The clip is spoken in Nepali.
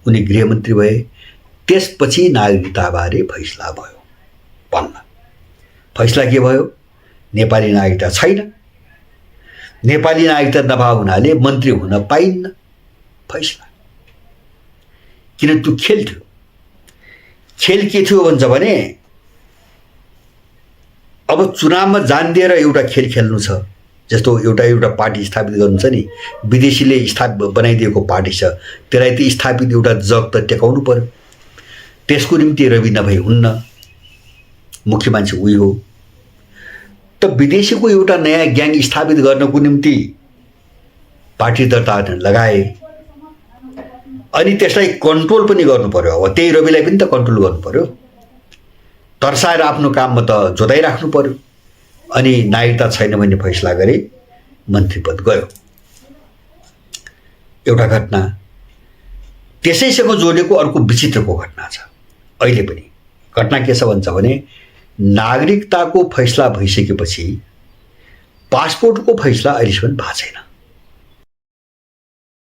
उनी गृहमन्त्री भए। त्यसपछि नागरिकताबारे फैसला भयो। भन्न फैसला के भयो? नेपाली नागरिकता छैन, नेपाली नागरिकता नभए हुनाले मन्त्री हुन पाइन्न। फैसला किन? त्यो खेल थियो। खेल के थियो भन्छ भने अब चुनावमा जान दिएर एउटा खेल खेल्नु छ। जस्तो एउटा पार्टी स्थापित गर्नु छ नि, विदेशीले बनाइदिएको पार्टी छ, त्यसलाई त स्थापित एउटा जग त टेकाउनु पर्यो। त्यसको निम्ति रवि नभई हुन्न, मुख्य मान्छे उही हो। त विदेशीको एउटा नयाँ ग्याङ स्थापित गर्नको निम्ति पार्टी दर्ता लगाए, अनि त्यसलाई कन्ट्रोल पनि गर्नु पर्यो। अब त्यही रविलाई पनि त कन्ट्रोल गर्नु पर्यो, तर्साएर आफ्नो काममा त जोताइराख्नु पर्यो। अनि नागरिकता छैन भन्ने फैसला गरे, मन्त्री पद गयो। एउटा घटना। त्यसैसँग जोडेको अर्को विचित्रको घटना छ। अहिले पनि घटना के छ भन्छ भने नागरिकताको फैसला भइसकेपछि पासपोर्टको फैसला अहिलेसम्म भएको छैन।